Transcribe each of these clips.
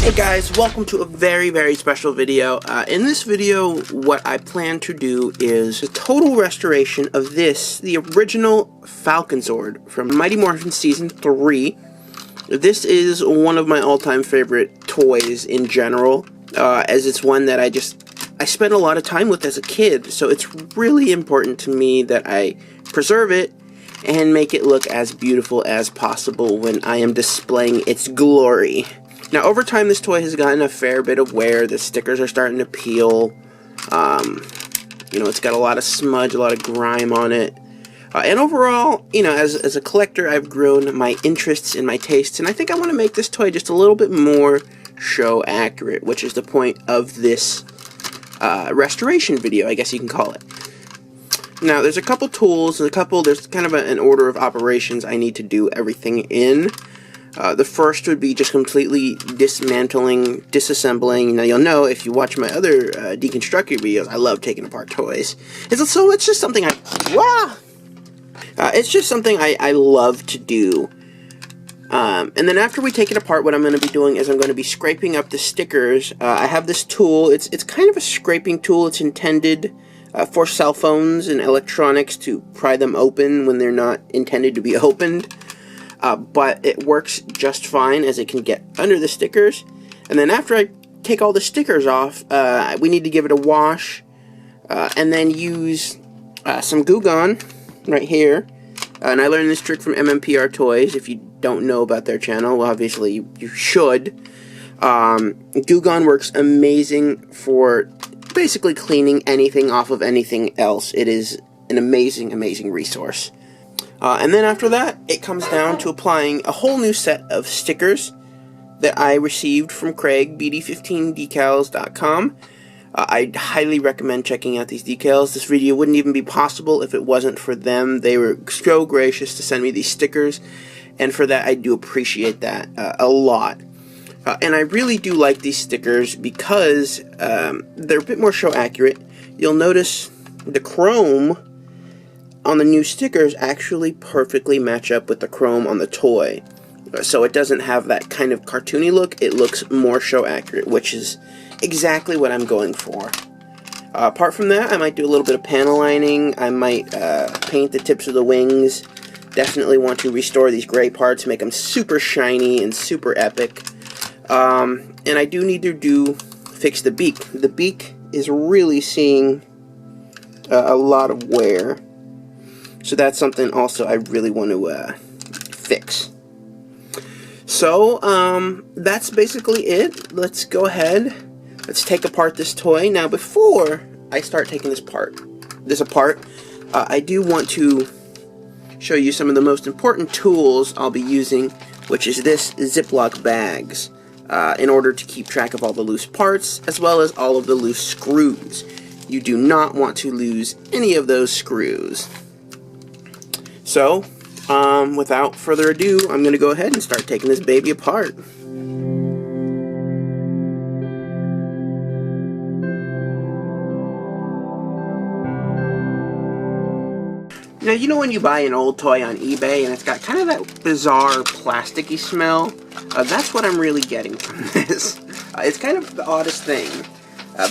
Hey guys, welcome to a very special video. In this video, what I plan to do is a total restoration of the original Falconzord from Mighty Morphin Season 3. This is one of my all-time favorite toys in general, as it's one that I spent a lot of time with as a kid, so it's really important to me that I preserve it and make it look as beautiful as possible when I am displaying its glory. Now, over time, this toy has gotten a fair bit of wear. The stickers are starting to peel. It's got a lot of smudge, a lot of grime on it. And overall, as a collector, I've grown my interests and my tastes, and I think I want to make this toy just a little bit more show accurate, which is the point of this restoration video, I guess you can call it. Now, there's a couple tools, there's kind of an order of operations I need to do everything in. The first would be just completely dismantling, disassembling. Now, you'll know if you watch my other deconstructing videos, I love taking apart toys. It's just something it's just something I love to do. And then after we take it apart, what I'm going to be doing is I'm going to be scraping up the stickers. I have this tool. It's kind of a scraping tool. It's intended for cell phones and electronics to pry them open when they're not intended to be opened. But it works just fine as it can get under the stickers. And then after I take all the stickers off, we need to give it a wash, and then use some Goo Gone right here. And I learned this trick from MMPR Toys. If you don't know about their channel, well, obviously you should. Goo Gone works amazing for basically cleaning anything off of anything else. It is an amazing resource. And then after that, it comes down to applying a whole new set of stickers that I received from Craig, BD15 Decals.com. I highly recommend checking out these decals. This video wouldn't even be possible if it wasn't for them. They were so gracious to send me these stickers, and for that I do appreciate that a lot. And I really do like these stickers because they're a bit more show accurate. You'll notice the chrome on the new stickers actually perfectly match up with the chrome on the toy. So it doesn't have that kind of cartoony look. It looks more show accurate, which is exactly what I'm going for. Apart from that, I might do a little bit of panel lining. I might paint the tips of the wings. Definitely want to restore these gray parts, make them super shiny and super epic. And I do need to fix the beak. The beak is really seeing a lot of wear. So that's something also I really want to fix. So, that's basically it. Let's go ahead. Let's take apart this toy. Now, before I start taking this apart, I do want to show you some of the most important tools I'll be using, which is this Ziploc bags, in order to keep track of all the loose parts, as well as all of the loose screws. You do not want to lose any of those screws. So, without further ado, I'm going to go ahead and start taking this baby apart. Now, you know when you buy an old toy on eBay and it's got kind of that bizarre plasticky smell? That's what I'm really getting from this. It's kind of the oddest thing.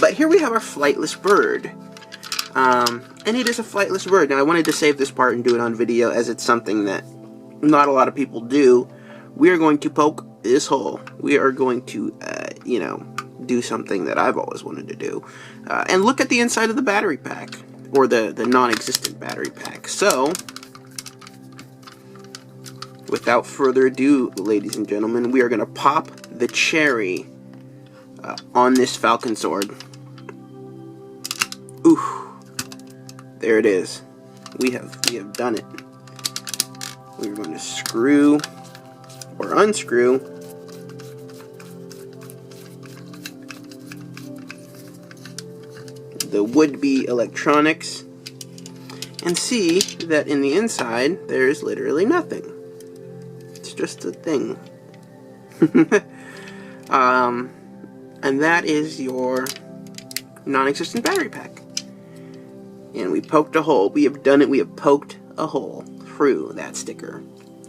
But here we have our flightless bird. And it is a flightless bird. Now, I wanted to save this part and do it on video, as it's something that not a lot of people do. We are going to poke this hole. We are going to, do something that I've always wanted to do. And look at the inside of the battery pack, or the non-existent battery pack. So, without further ado, ladies and gentlemen, we are going to pop the cherry on this Falconzord. Ooh. There it is. We have done it. We're going to screw or unscrew the would-be electronics and see that in the inside there is literally nothing. It's just a thing. And that is your non-existent battery pack. And we poked a hole. We have done it. We have poked a hole through that sticker.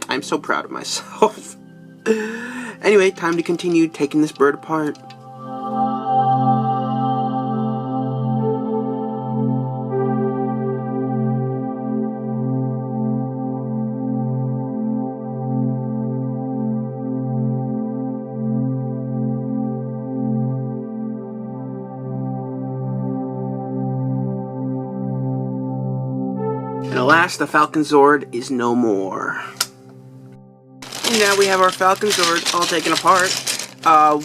I'm so proud of myself. Anyway, time to continue taking this bird apart. And alas, the Falconzord is no more. And now we have our Falconzord all taken apart.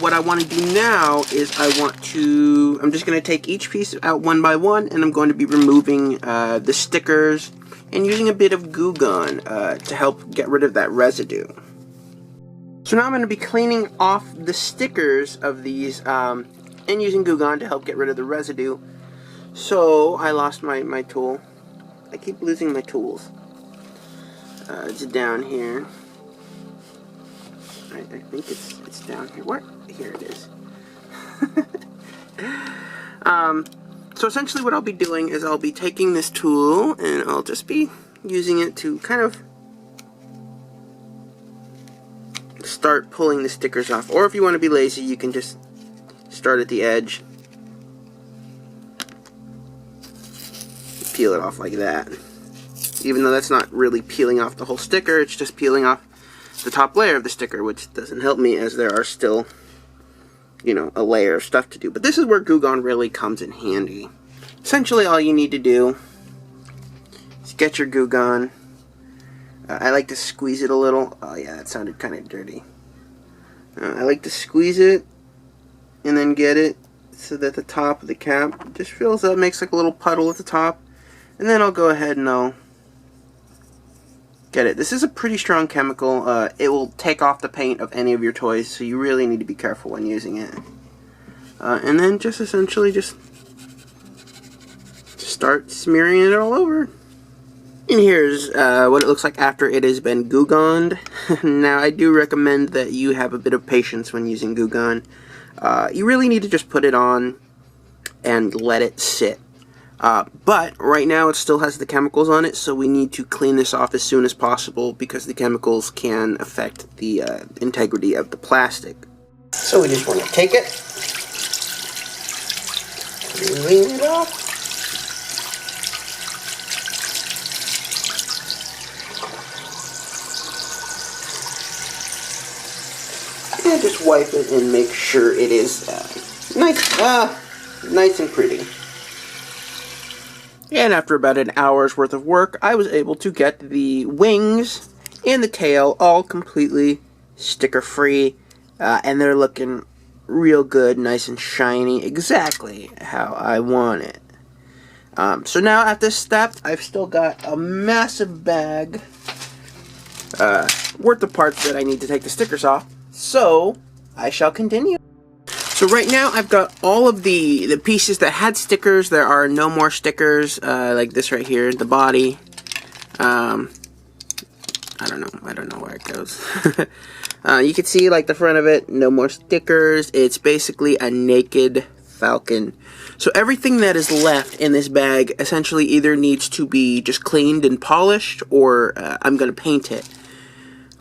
What I want to do now is I'm just going to take each piece out one by one, and I'm going to be removing the stickers and using a bit of Goo Gun to help get rid of that residue. So now I'm going to be cleaning off the stickers of these and using Goo Gun to help get rid of the residue. So I lost my tool. I keep losing my tools. It's down here. I think it's down here. Where? Here it is. So essentially what I'll be doing is I'll be taking this tool and I'll just be using it to kind of start pulling the stickers off. Or if you want to be lazy, you can just start at the edge. Peel it off like that. Even though that's not really peeling off the whole sticker, it's just peeling off the top layer of the sticker, which doesn't help me as there are still, you know, a layer of stuff to do. But this is where Goo Gun really comes in handy. Essentially all you need to do is get your Goo Gun. I like to squeeze it a little. Oh yeah, that sounded kind of dirty. I like to squeeze it and then get it so that the top of the cap just fills up, makes like a little puddle at the top. And then I'll go ahead and I'll get it. This is a pretty strong chemical. It will take off the paint of any of your toys, so you really need to be careful when using it. And then just essentially just start smearing it all over. And here's what it looks like after it has been Goo Gunned. Now I do recommend that you have a bit of patience when using Goo Gun. You really need to just put it on and let it sit. But right now it still has the chemicals on it, so we need to clean this off as soon as possible because the chemicals can affect the integrity of the plastic. So we just want to take it, clean it off. And just wipe it and make sure it is nice and pretty. And after about an hour's worth of work, I was able to get the wings and the tail all completely sticker-free. And they're looking real good, nice and shiny, exactly how I want it. So now at this step, I've still got a massive bag worth of parts that I need to take the stickers off. So I shall continue. So right now I've got all of the pieces that had stickers. There are no more stickers, like this right here, the body. I don't know where it goes. You can see like the front of it, no more stickers. It's basically a naked Falcon. So everything that is left in this bag essentially either needs to be just cleaned and polished, or I'm going to paint it.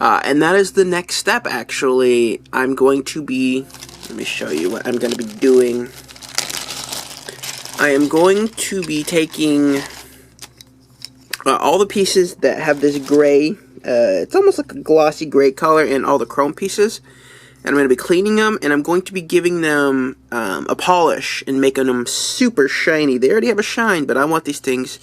And that is the next step, actually. I'm going to be... Let me show you what I'm going to be doing. I am going to be taking all the pieces that have this gray, it's almost like a glossy gray color, and all the chrome pieces. And I'm going to be cleaning them, and I'm going to be giving them a polish and making them super shiny. They already have a shine, but I want these things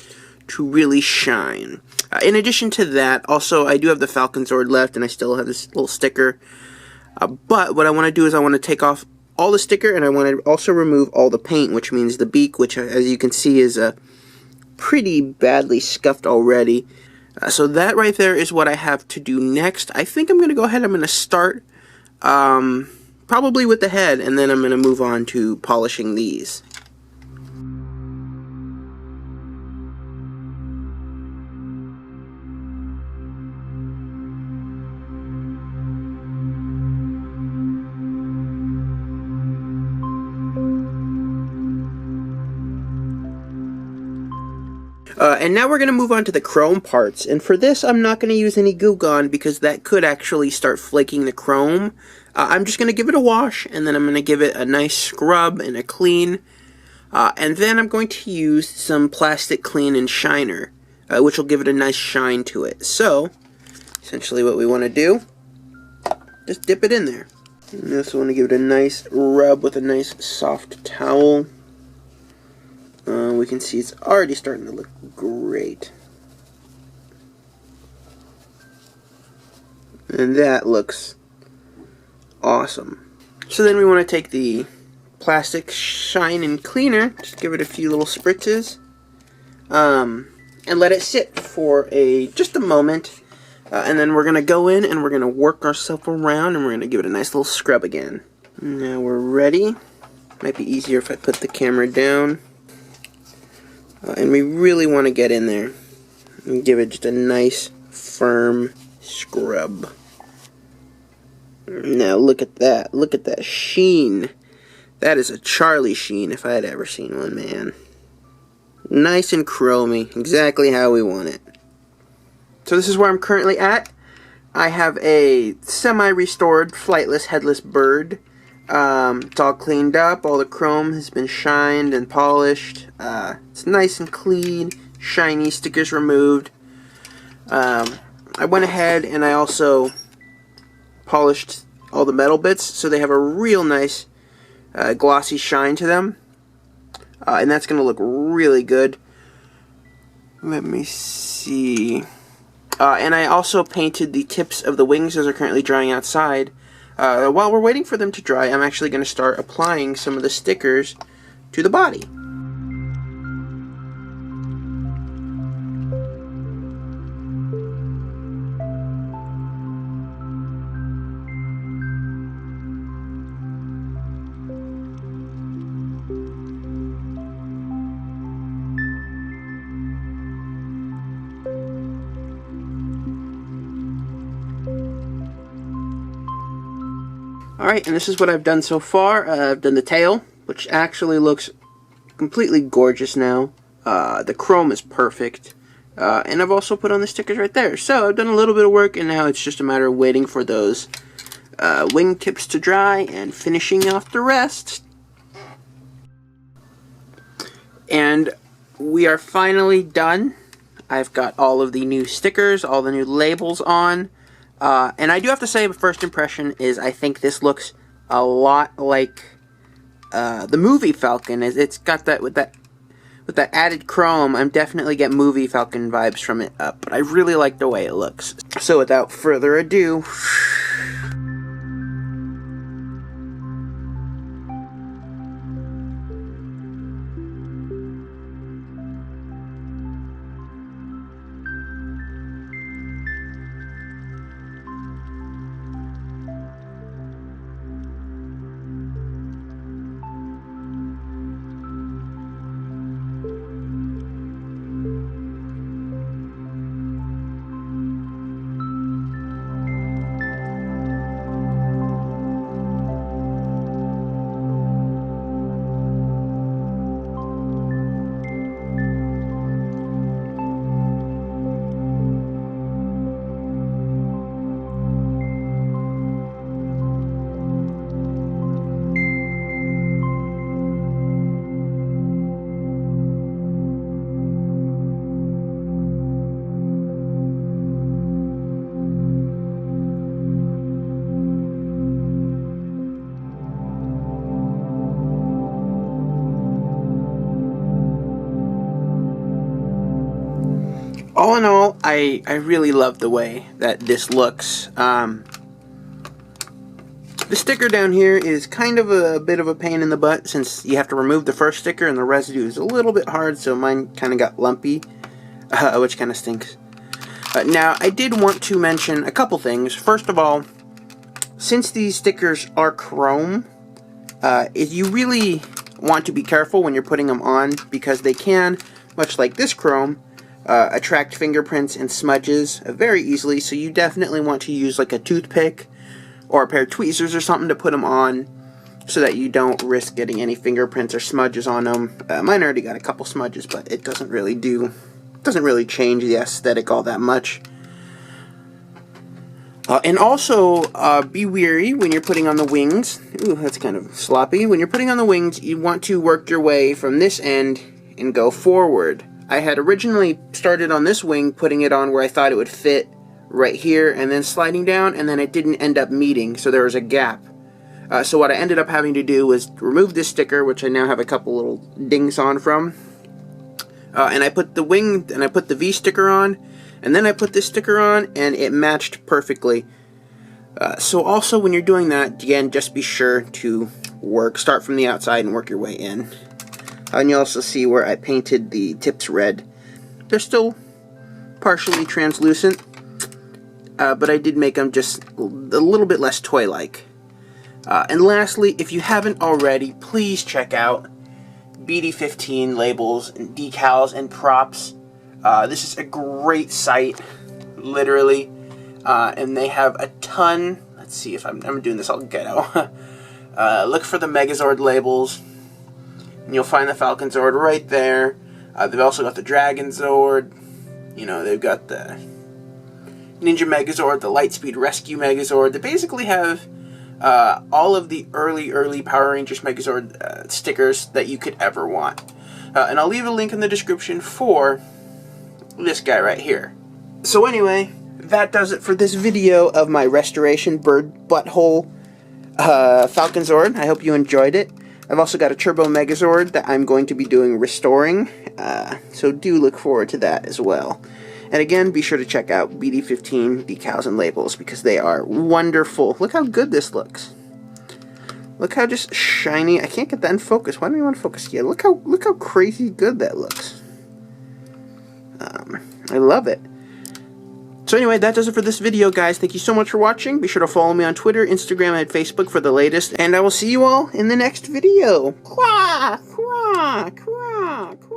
to really shine. In addition to that, also, I do have the Falconzord left, and I still have this little sticker. But what I want to do is I want to take off all the sticker, and I want to also remove all the paint, which means the beak, which as you can see is pretty badly scuffed already. So that right there is what I have to do next. I think I'm going to go ahead, I'm going to start probably with the head, and then I'm going to move on to polishing these. And now we're going to move on to the chrome parts. And for this, I'm not going to use any Goo Gone because that could actually start flaking the chrome. I'm just going to give it a wash, and then I'm going to give it a nice scrub and a clean. And then I'm going to use some plastic clean and shiner, which will give it a nice shine to it. So, essentially what we want to do, just dip it in there. And also want to give it a nice rub with a nice soft towel. We can see it's already starting to look great. And that looks awesome. So then we want to take the plastic shine and cleaner, just give it a few little spritzes, and let it sit for just a moment. And then we're going to go in and we're going to work ourselves around and we're going to give it a nice little scrub again. Now we're ready. Might be easier if I put the camera down. And we really want to get in there and give it just a nice firm scrub. Now look at that. Look at that sheen. That is a Charlie sheen if I had ever seen one, man. Nice and chromy. Exactly how we want it. So this is where I'm currently at. I have a semi-restored flightless headless bird. It's all cleaned up. All the chrome has been shined and polished. It's nice and clean, shiny, stickers removed. I went ahead and I also polished all the metal bits so they have a real nice glossy shine to them. And that's going to look really good. Let me see. And I also painted the tips of the wings. Those are currently drying outside. While we're waiting for them to dry, I'm actually going to start applying some of the stickers to the body. Alright, and this is what I've done so far. I've done the tail, which actually looks completely gorgeous now. The chrome is perfect. And I've also put on the stickers right there. So I've done a little bit of work, and now it's just a matter of waiting for those wing tips to dry and finishing off the rest. And we are finally done. I've got all of the new stickers, all the new labels on. And I do have to say, first impression is I think this looks a lot like the movie Falcon. It's got that with that added chrome. I'm definitely get movie Falcon vibes from it. But I really like the way it looks. So without further ado. All in all, I really love the way that this looks. The sticker down here is kind of a bit of a pain in the butt since you have to remove the first sticker and the residue is a little bit hard, so mine kind of got lumpy, which kind of stinks. Now, I did want to mention a couple things. First of all, since these stickers are chrome, you really want to be careful when you're putting them on because they can, much like this chrome, attract fingerprints and smudges very easily, so you definitely want to use like a toothpick or a pair of tweezers or something to put them on so that you don't risk getting any fingerprints or smudges on them. Mine already got a couple smudges, but it doesn't really do doesn't really change the aesthetic all that much. And also, be wary when you're putting on the wings. Ooh, that's kind of sloppy. When you're putting on the wings, you want to work your way from this end and go forward. I had originally started on this wing, putting it on where I thought it would fit right here, and then sliding down, and then it didn't end up meeting, so there was a gap. So what I ended up having to do was remove this sticker, which I now have a couple little dings on from, and I put the wing, and I put the V sticker on, and then I put this sticker on, and it matched perfectly. So also when you're doing that, again, just be sure to start from the outside and work your way in. And you also see where I painted the tips red. They're still partially translucent, but I did make them just a little bit less toy-like. And lastly, if you haven't already, please check out BD15 labels and decals and props. This is a great site, literally, and they have a ton. Let's see if I'm doing this all ghetto. Look for the Megazord labels, and you'll find the Falconzord right there. They've also got the Dragonzord. You know, they've got the Ninja Megazord, the Lightspeed Rescue Megazord. They basically have all of the early Power Rangers Megazord stickers that you could ever want. And I'll leave a link in the description for this guy right here. So anyway, that does it for this video of my restoration bird butthole Falconzord. I hope you enjoyed it. I've also got a Turbo Megazord that I'm going to be doing restoring, so do look forward to that as well. And again, be sure to check out BD15 Decals and Labels, because they are wonderful. Look how good this looks. Look how just shiny. I can't get that in focus. Why don't you want to focus here? Look how crazy good that looks. I love it. So anyway, that does it for this video, guys. Thank you so much for watching. Be sure to follow me on Twitter, Instagram, and Facebook for the latest. And I will see you all in the next video. Quack, quack, quack, quack.